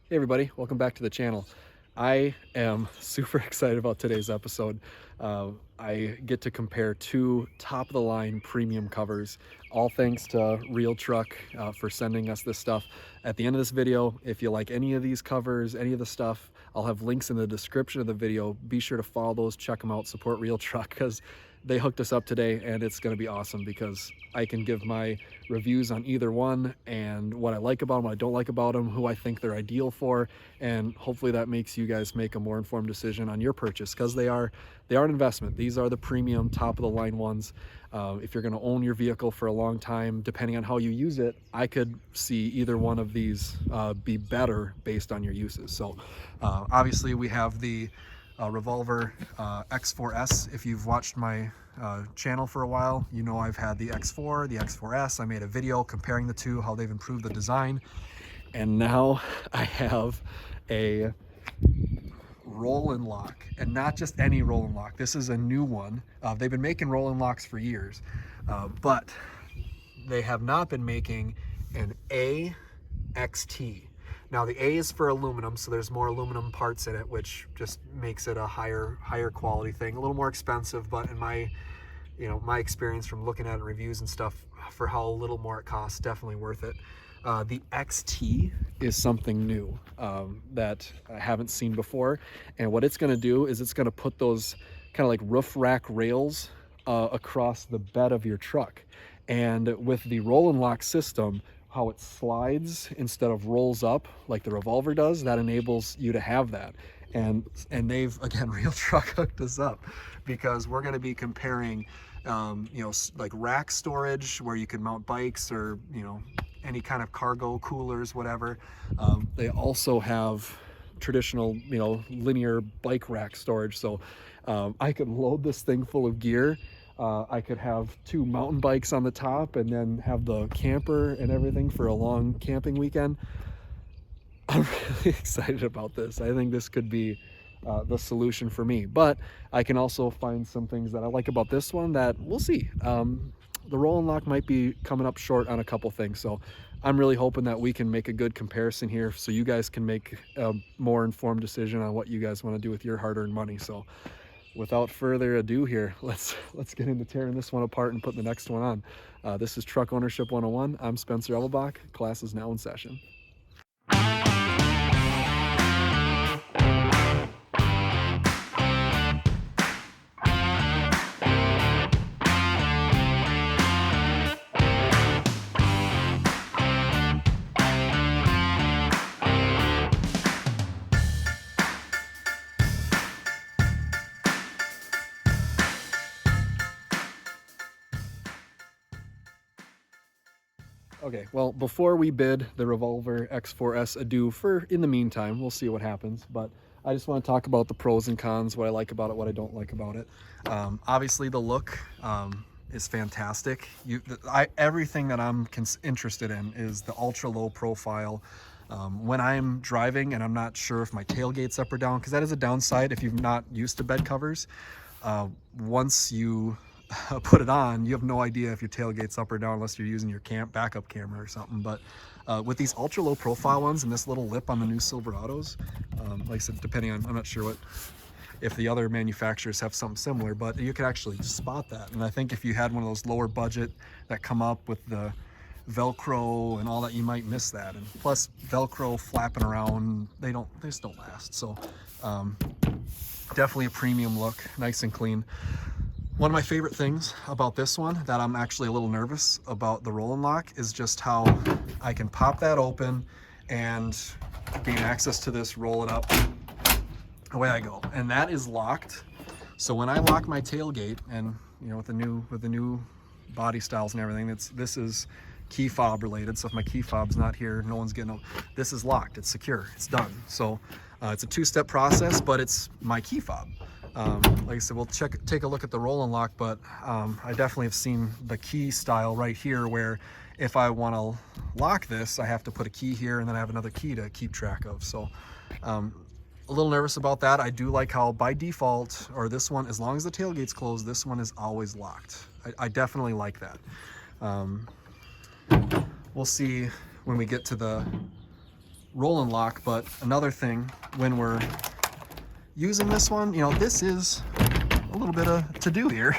Hey everybody, welcome back to the channel. I am super excited about today's episode. I get to compare two top-of-the-line premium covers, all thanks to Real Truck for sending us this stuff. At the end of this video, if you like any of these covers, any of the stuff, I'll have links in the description of the video. Be sure to follow those, check them out, support Real Truck, because they hooked us up today and it's going to be awesome because I can give my reviews on either one and what I like about them, what I don't like about them, who I think they're ideal for, and hopefully that makes you guys make a more informed decision on your purchase because they are an investment. These are the premium top of the line ones. If you're going to own your vehicle for a long time, depending on how you use it, I could see either one of these be better based on your uses. So obviously we have the Revolver X4s. If you've watched my channel for a while, you know I've had the X4, the X4s. I made a video comparing the two, how they've improved the design. And now I have a RolenLock, and not just any RolenLock. This is a new one. They've been making RolenLocks for years, but they have not been making an AXT. Now the A is for aluminum, so there's more aluminum parts in it, which just makes it a higher quality thing. A little more expensive, but in my experience from looking at reviews and stuff, for how little more it costs, definitely worth it. The XT is something new that I haven't seen before, and what it's going to do is it's going to put those kind of like roof rack rails across the bed of your truck. And with the RolenLock system, how it slides instead of rolls up like the Revolver does, that enables you to have that. And they've, again, Real Truck hooked us up because we're going to be comparing like rack storage where you can mount bikes or any kind of cargo coolers, whatever. They also have traditional linear bike rack storage, so I could load this thing full of gear. I could have two mountain bikes on the top and then have the camper and everything for a long camping weekend. I'm really excited about this. I think this could be the solution for me, but I can also find some things that I like about this one that we'll see. The RolenLock might be coming up short on a couple things, so I'm really hoping that we can make a good comparison here so you guys can make a more informed decision on what you guys want to do with your hard-earned money. So without further ado here, let's get into tearing this one apart and putting the next one on. This is Truck Ownership 101. I'm Spencer Elbach. Class is now in session. Okay, well, before we bid the Revolver X4s adieu for in the meantime, we'll see what happens, but I just want to talk about the pros and cons, what I like about it, what I don't like about it. Obviously, the look is fantastic. Everything that I'm interested in is the ultra low profile. When I'm driving and I'm not sure if my tailgate's up or down, because that is a downside if you're not used to bed covers. Once you put it on, you have no idea if your tailgate's up or down unless you're using your backup camera or something. But with these ultra low profile ones and this little lip on the new Silverados, like I said, depending on, I'm not sure if the other manufacturers have something similar, but you can actually spot that. And I think if you had one of those lower budget that come up with the Velcro and all that, you might miss that. And plus Velcro flapping around, they just don't last. So definitely a premium look, nice and clean. One of my favorite things about this one that I'm actually a little nervous about the RolenLock is just how I can pop that open and gain access to this, roll it up, away I go. And that is locked. So when I lock my tailgate, and with the new body styles and everything, this is key fob related. So if my key fob's not here, no one's getting this is locked, it's secure, it's done. So it's a two-step process, but it's my key fob. Like I said, we'll take a look at the RolenLock, but I definitely have seen the key style right here where if I want to lock this, I have to put a key here and then I have another key to keep track of. So a little nervous about that. I do like how by default, or this one, as long as the tailgate's closed, this one is always locked. I definitely like that. We'll see when we get to the RolenLock. But another thing, when we're using this one, you know, this is a little bit of to do here.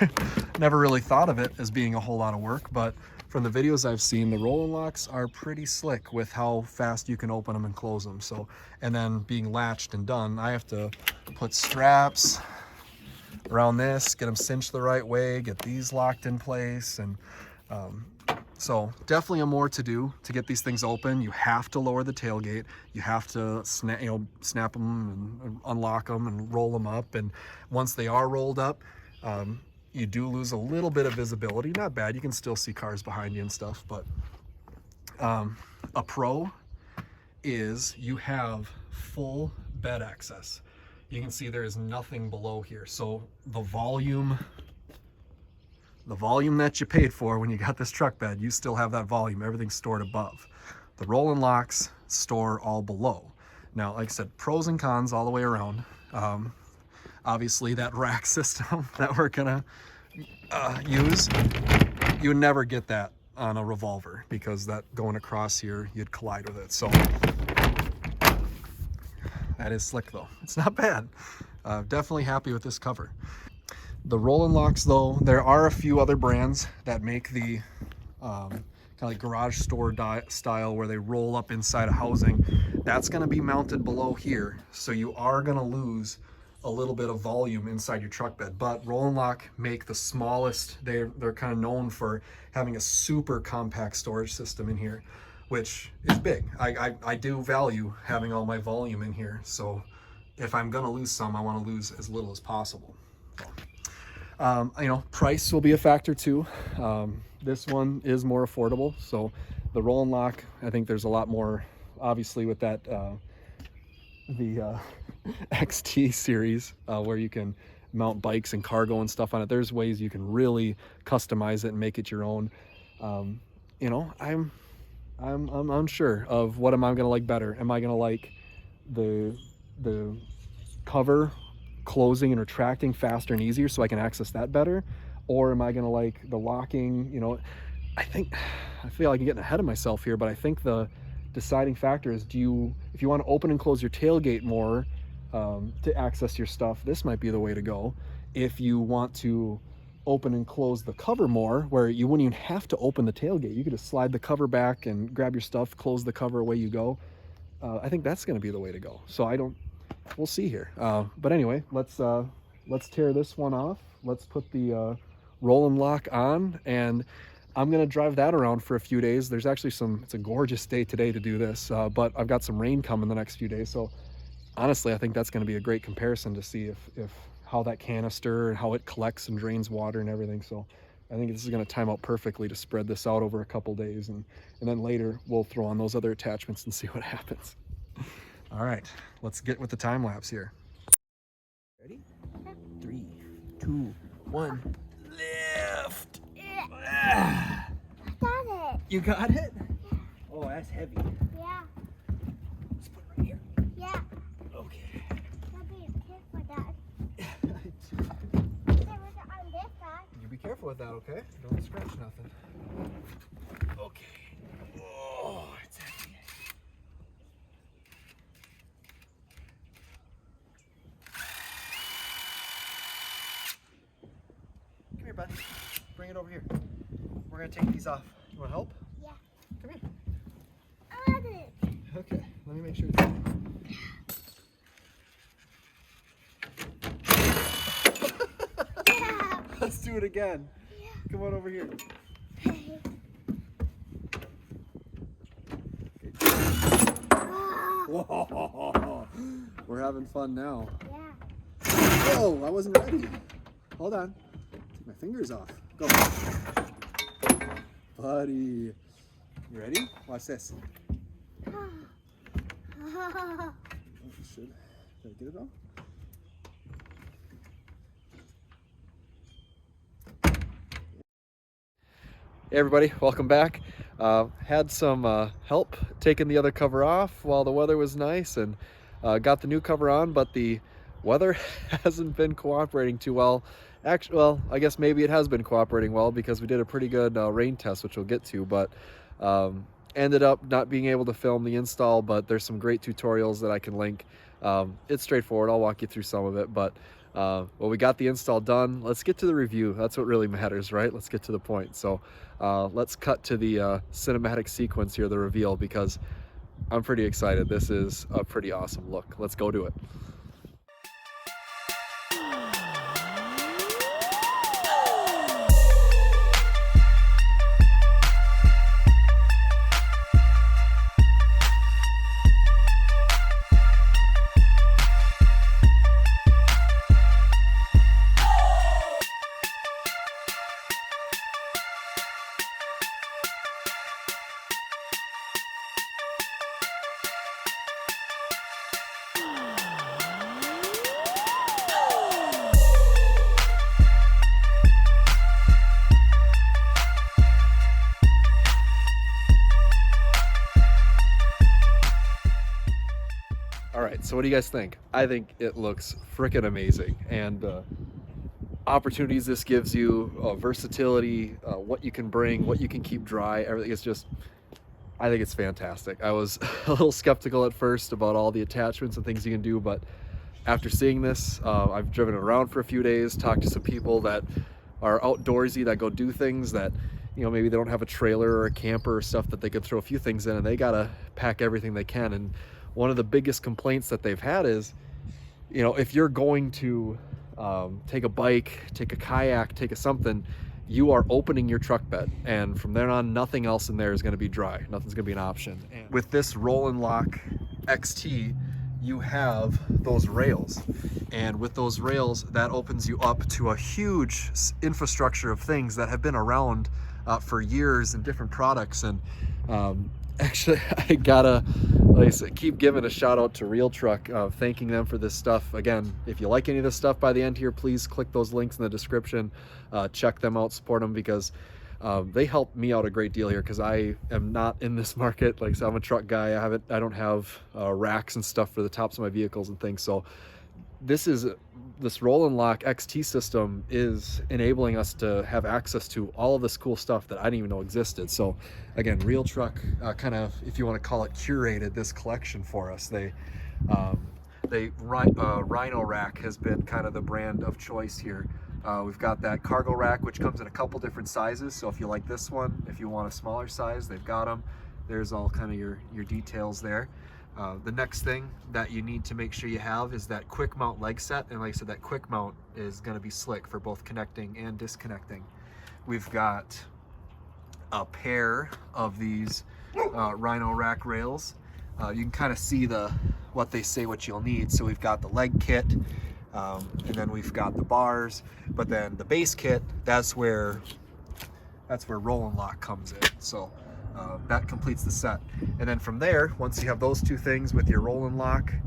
Never really thought of it as being a whole lot of work, but from the videos I've seen, the RolenLocks are pretty slick with how fast you can open them and close them. So, and then being latched and done, I have to put straps around this, get them cinched the right way, get these locked in place, and so definitely a more to do to get these things open. You have to lower the tailgate. You have to snap them and unlock them and roll them up. And once they are rolled up, you do lose a little bit of visibility. Not bad. You can still see cars behind you and stuff. But a pro is you have full bed access. You can see there is nothing below here. So the volume that you paid for when you got this truck bed, you still have that volume. Everything's stored above. The RolenLocks store all below. Now, like I said, pros and cons all the way around. Obviously, that rack system that we're gonna use, you would never get that on a Revolver, because that going across here, you'd collide with it. So that is slick though. It's not bad. Definitely happy with this cover. The RolenLocks though, there are a few other brands that make the kind of like garage store style where they roll up inside a housing. That's going to be mounted below here, so you are going to lose a little bit of volume inside your truck bed. But RolenLock make the smallest. They're kind of known for having a super compact storage system in here, which is big. I do value having all my volume in here, so if I'm going to lose some, I want to lose as little as possible. You know, price will be a factor too. This one is more affordable, so the RolenLock, I think there's a lot more, obviously, with that the XT series where you can mount bikes and cargo and stuff on it. There's ways you can really customize it and make it your own. You know, I'm unsure of what am I gonna like better. Am I gonna like the cover closing and retracting faster and easier so I can access that better, or am I gonna like the locking? You know, I feel like I'm getting ahead of myself here, but I think the deciding factor is, if you want to open and close your tailgate more to access your stuff, this might be the way to go. If you want to open and close the cover more, where you wouldn't even have to open the tailgate, you could just slide the cover back and grab your stuff, close the cover, away you go. I think that's going to be the way to go. So we'll see here. But anyway, let's tear this one off. Let's put the RolenLock on, and I'm gonna drive that around for a few days. There's actually it's a gorgeous day today to do this, but I've got some rain coming the next few days. So honestly, I think that's gonna be a great comparison to see if how that canister and how it collects and drains water and everything. So I think this is gonna time out perfectly to spread this out over a couple days, and then later we'll throw on those other attachments and see what happens. All right, let's get with the time lapse here. Ready? 3, 2, 1, lift! I got it. You got it? Yeah. Oh, that's heavy. Yeah. Let's put it right here. Yeah. Okay. Be careful, Dad. On this side. You be careful with that, okay? Don't scratch nothing. Okay. Oh, it's heavy. Come here, bud. Bring it over here. We're gonna take these off. You want help? Yeah. Come here. I got it. Okay, let me make sure it's Yeah. Let's do it again. Yeah. Come on over here. Whoa, we're having fun now. Yeah. Whoa, I wasn't ready. Hold on. Take my fingers off. Go. Buddy. You ready? Watch this. Oh, should I get it off? Hey everybody, welcome back. Had some help taking the other cover off while the weather was nice, and got the new cover on, but the weather hasn't been cooperating too well. Actually, well, I guess maybe it has been cooperating well, because we did a pretty good rain test, which we'll get to, but ended up not being able to film the install, but there's some great tutorials that I can link. It's straightforward. I'll walk you through some of it, but well, we got the install done. Let's get to the review. That's what really matters, right? Let's get to the point. So let's cut to the cinematic sequence here, the reveal, because I'm pretty excited. This is a pretty awesome look. Let's go to it. All right, so what do you guys think? I think it looks freaking amazing, and opportunities this gives you, versatility, what you can bring, what you can keep dry, everything is just, I think it's fantastic. I was a little skeptical at first about all the attachments and things you can do, but after seeing this, I've driven it around for a few days, talked to some people that are outdoorsy, that go do things that, you know, maybe they don't have a trailer or a camper or stuff that they could throw a few things in, and they gotta pack everything they can. And one of the biggest complaints that they've had is, you know, if you're going to take a bike, take a kayak, take a something, you are opening your truck bed, and from there on, nothing else in there is going to be dry. Nothing's going to be an option. And with this RolenLock XT, you have those rails, and with those rails, that opens you up to a huge infrastructure of things that have been around for years and different products. And actually, I gotta, like I said, keep giving a shout out to Real Truck, thanking them for this stuff. Again, if you like any of this stuff by the end here, please click those links in the description, check them out, support them, because they help me out a great deal here, because I am not in this market. Like I said, I'm a truck guy. I don't have racks and stuff for the tops of my vehicles and things. So this RolenLock XT system is enabling us to have access to all of this cool stuff that I didn't even know existed. So again, Real Truck kind of, if you want to call it, curated this collection for us. RHINO rack has been kind of the brand of choice here. We've got that cargo rack, which comes in a couple different sizes. So if you like this one, if you want a smaller size, they've got them. There's all kind of your details there. The next thing that you need to make sure you have is that quick mount leg set. And like I said, that quick mount is going to be slick for both connecting and disconnecting. We've got a pair of these RHINO rack rails. You can kind of see what they say what you'll need. So we've got the leg kit, and then we've got the bars, but then the base kit, that's where RolenLock comes in. So that completes the set. And then from there, once you have those two things with your RolenLock,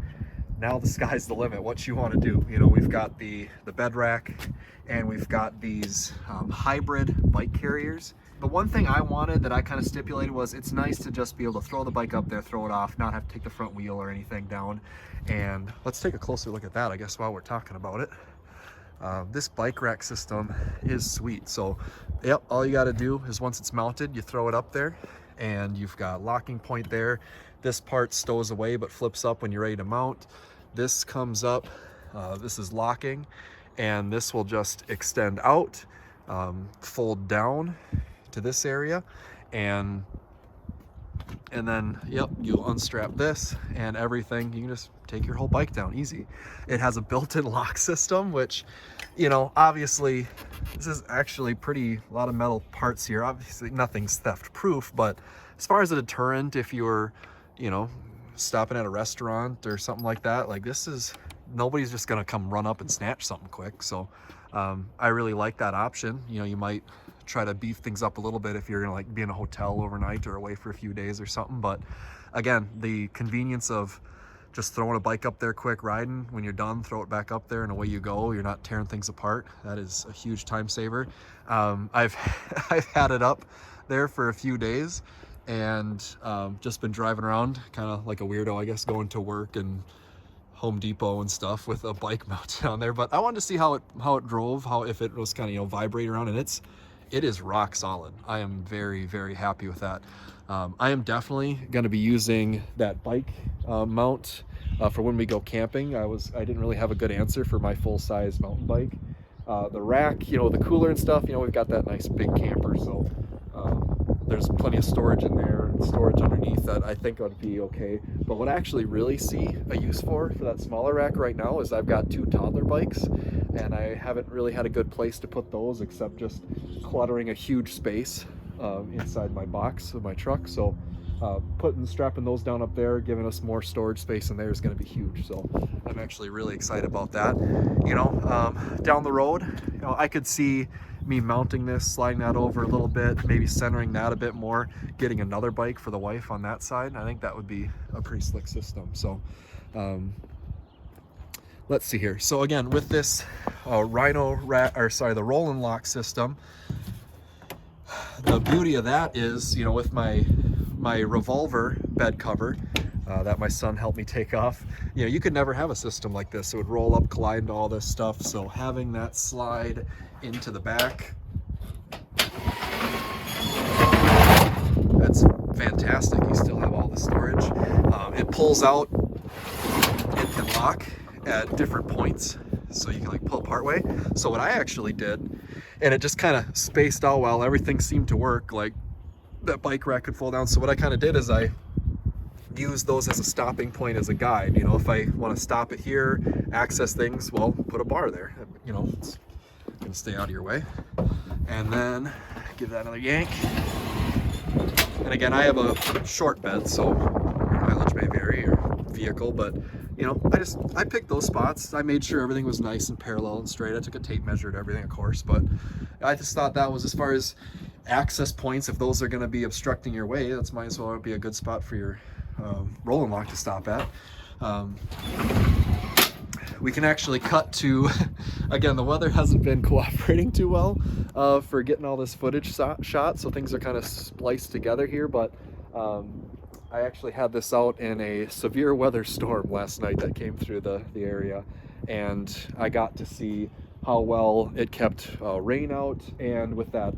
now the sky's the limit. What you want to do, you know, we've got the bed rack, and we've got these hybrid bike carriers. The one thing I wanted that I kind of stipulated was, it's nice to just be able to throw the bike up there, throw it off, not have to take the front wheel or anything down. And let's take a closer look at that, I guess, while we're talking about it. This bike rack system is sweet. So yep, all you got to do is, once it's mounted, you throw it up there, and you've got locking point there. This part stows away but flips up when you're ready to mount. This comes up, this is locking, and this will just extend out, fold down to this area, and then yep, you unstrap this and everything. You can just take your whole bike down easy. It has a built-in lock system, which, you know, obviously this is actually a lot of metal parts here. Obviously nothing's theft proof, but as far as a deterrent, if you're, you know, stopping at a restaurant or something like that, like, nobody's just gonna come run up and snatch something quick. So I really like that option. You know, you might try to beef things up a little bit if you're gonna like be in a hotel overnight or away for a few days or something. But again, the convenience of just throwing a bike up there quick, riding, when you're done, throw it back up there and away you go. You're not tearing things apart. That is a huge time saver. I've had it up there for a few days, and just been driving around kind of like a weirdo, I guess, going to work and Home Depot and stuff with a bike mounted on there. But I wanted to see how it drove, if it was kind of, you know, vibrating around, and it is rock solid. I am very, very happy with that. I am definitely going to be using that bike mount for when we go camping. I didn't really have a good answer for my full-size mountain bike. The rack, you know, the cooler and stuff, you know, we've got that nice big camper, so there's plenty of storage in there and storage underneath that I think would be okay. But what I actually really see a use for that smaller rack right now is I've got 2 toddler bikes, and I haven't really had a good place to put those except just cluttering a huge space inside my box of my truck. So strapping those down up there, giving us more storage space in there is going to be huge. So I'm actually really excited about that. You know, down the road, you know, I could see me mounting this, sliding that over a little bit, maybe centering that a bit more, getting another bike for the wife on that side. I think that would be a pretty slick system. So let's see here. So again, with this RHINO the RolenLock system, the beauty of that is, you know, with my Revolver bed cover that my son helped me take off, you know, you could never have a system like this. It would roll up, collide into all this stuff. So having that slide into the back, that's fantastic. You still have all the storage. It pulls out, it can lock at different points, so you can like pull part way. So what I actually did, and it just kind of spaced out while everything seemed to work, like that bike rack could fall down. So what I kind of did is I used those as a stopping point, as a guide. You know, if I want to stop it here, access things, well, put a bar there. You know, it's gonna stay out of your way. And then give that another yank. And again, I have a short bed, so mileage may vary your vehicle, but you know, I picked those spots. I made sure everything was nice and parallel and straight. I took a tape measure to everything, of course, but I just thought that was, as far as access points, if those are going to be obstructing your way, that's might as well be a good spot for your RolenLock to stop at. We can actually cut to, again, the weather hasn't been cooperating too well for getting all this footage shot, so things are kind of spliced together here, but I actually had this out in a severe weather storm last night that came through the area, and I got to see how well it kept rain out, and with that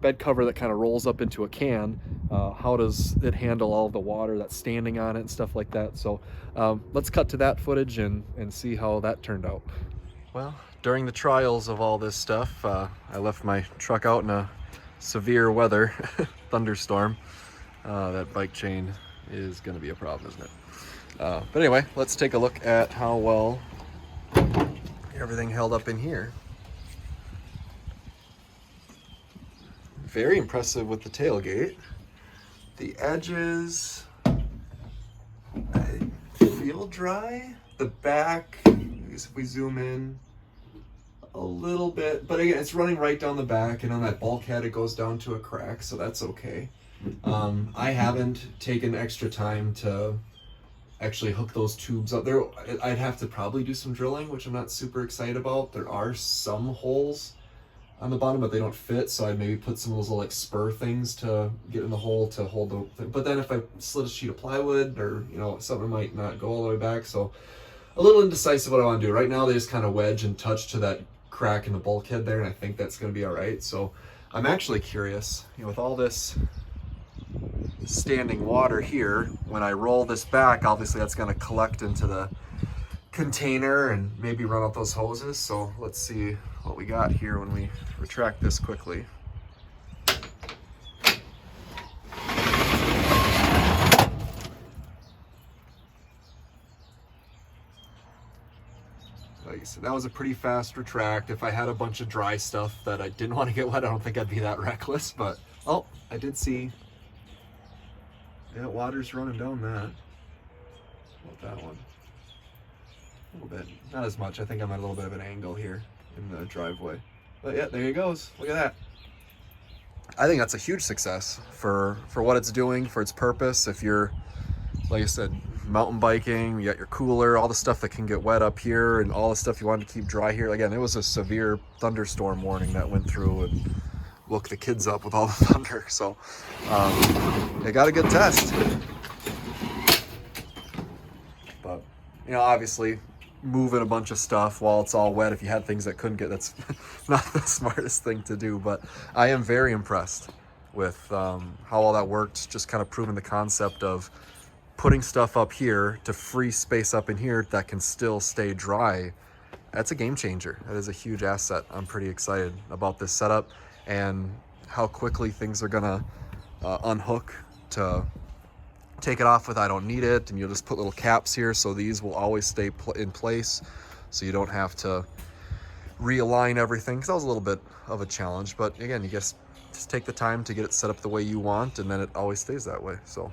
bed cover that kind of rolls up into a can, how does it handle all the water that's standing on it and stuff like that. So let's cut to that footage and see how that turned out. Well, during the trials of all this stuff, I left my truck out in a severe weather thunderstorm. That bike chain is going to be a problem, isn't it? But anyway, let's take a look at how well everything held up in here. Very impressive with the tailgate. The edges, I feel dry. The back, if we zoom in a little bit, but again, it's running right down the back, and on that bulkhead it goes down to a crack, so that's okay. I haven't taken extra time to actually hook those tubes up there. I'd have to probably do some drilling, which I'm not super excited about. There are some holes on the bottom, but they don't fit, so I'd maybe put some of those little like spur things to get in the hole to hold the thing. But then if I slid a sheet of plywood, or you know, something might not go all the way back, so a little indecisive what I want to do. Right now they just kind of wedge and touch to that crack in the bulkhead there, and I think that's going to be all right. So I'm actually curious, you know, with all this standing water here, when I roll this back, obviously that's going to collect into the container and maybe run out those hoses. So let's see what we got here when we retract this quickly. Like I said, that was a pretty fast retract. If I had a bunch of dry stuff that I didn't want to get wet, I don't think I'd be that reckless, but oh, I did see, yeah, water's running down that. About that one. A little bit, not as much. I think I'm at a little bit of an angle here in the driveway. But yeah, there he goes. Look at that. I think that's a huge success for what it's doing, for its purpose. If you're, like I said, mountain biking, you got your cooler, all the stuff that can get wet up here, and all the stuff you wanted to keep dry here. Again, it was a severe thunderstorm warning that went through and woke the kids up with all the thunder. So they got a good test. But you know, obviously moving a bunch of stuff while it's all wet if you had things that couldn't get, that's not the smartest thing to do. But I am very impressed with how all that worked, just kind of proving the concept of putting stuff up here to free space up in here that can still stay dry. That's a game changer. That is a huge asset. I'm pretty excited about this setup and how quickly things are gonna unhook to take it off with I don't need it, and you'll just put little caps here so these will always stay in place, so you don't have to realign everything, because that was a little bit of a challenge. But again, you just take the time to get it set up the way you want, and then it always stays that way. So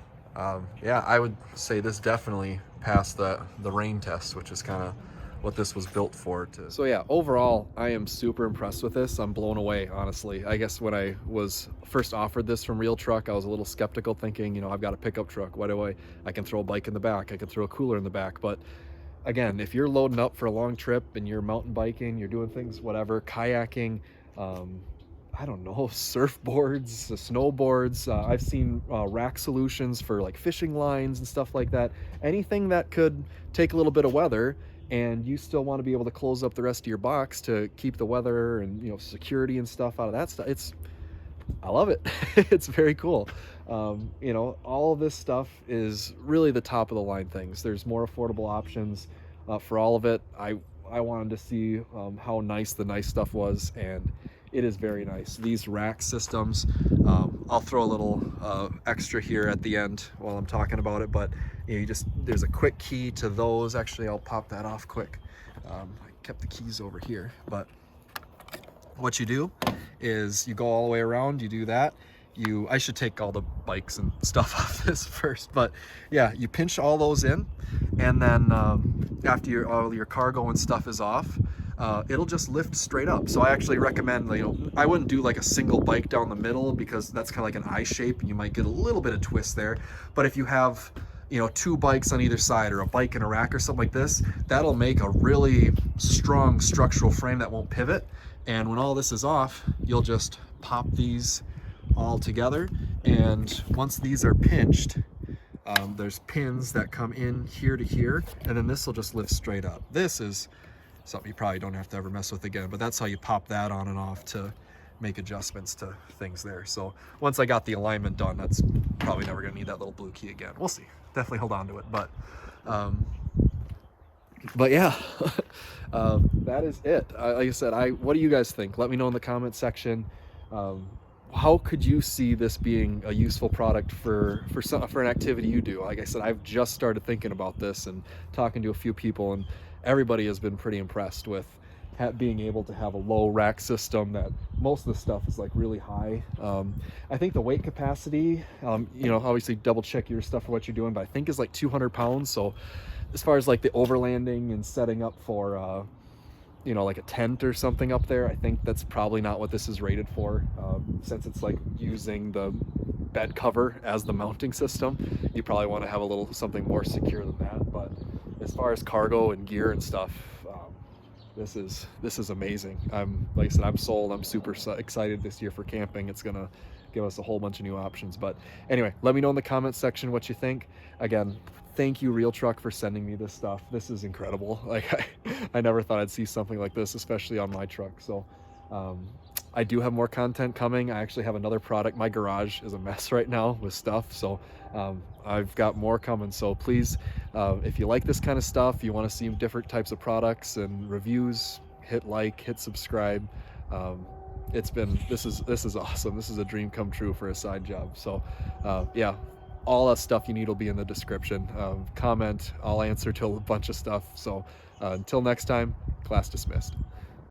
yeah, I would say this definitely passed the rain test, which is kind of what this was built for. So yeah, overall, I am super impressed with this. I'm blown away, honestly. I guess when I was first offered this from Real Truck, I was a little skeptical, thinking, you know, I've got a pickup truck. Why do I can throw a bike in the back, I can throw a cooler in the back. But again, if you're loading up for a long trip and you're mountain biking, you're doing things, whatever, kayaking, I don't know, surfboards, snowboards. I've seen rack solutions for like fishing lines and stuff like that. Anything that could take a little bit of weather and you still want to be able to close up the rest of your box to keep the weather and, you know, security and stuff out of that stuff. I love it. It's very cool. You know, all of this stuff is really the top of the line things. There's more affordable options for all of it. I wanted to see how nice the nice stuff was, and it is very nice. These rack systems, I'll throw a little extra here at the end while I'm talking about it, but you know, there's a quick key to those. Actually, I'll pop that off quick. I kept the keys over here, but what you do is you go all the way around, you do that. I should take all the bikes and stuff off this first, but yeah, you pinch all those in, and then after all your cargo and stuff is off, it'll just lift straight up. So I actually recommend, you know, I wouldn't do like a single bike down the middle, because that's kind of like an I shape and you might get a little bit of twist there. But if you have, you know, 2 bikes on either side, or a bike and a rack or something like this, that'll make a really strong structural frame that won't pivot. And when all this is off, you'll just pop these all together, and once these are pinched, there's pins that come in here to here, and then this will just lift straight up. This is something you probably don't have to ever mess with again, but that's how you pop that on and off to make adjustments to things there. So once I got the alignment done, that's probably never gonna need that little blue key again. We'll see. Definitely hold on to it, but yeah, that is it. Like I said, what do you guys think? Let me know in the comment section. How could you see this being a useful product for an activity you do? Like I said, I've just started thinking about this and talking to a few people, and everybody has been pretty impressed with being able to have a low rack system that most of the stuff is like really high. I think the weight capacity, you know, obviously double check your stuff for what you're doing, but I think is like 200 pounds. So as far as like the overlanding and setting up for, you know, like a tent or something up there, I think that's probably not what this is rated for, since it's like using the bed cover as the mounting system. You probably want to have a little something more secure than that. But as far as cargo and gear and stuff, this is amazing. Like I said, I'm sold. I'm super excited this year for camping. It's gonna give us a whole bunch of new options. But anyway, let me know in the comments section what you think. Again, thank you, Real Truck, for sending me this stuff. This is incredible. Like I never thought I'd see something like this, especially on my truck. So I do have more content coming. I actually have another product. My garage is a mess right now with stuff, so I've got more coming. So please, if you like this kind of stuff, you want to see different types of products and reviews, hit like, hit subscribe. This is awesome. This is a dream come true for a side job. So yeah, all that stuff you need will be in the description. Comment, I'll answer to a bunch of stuff. So until next time, class dismissed.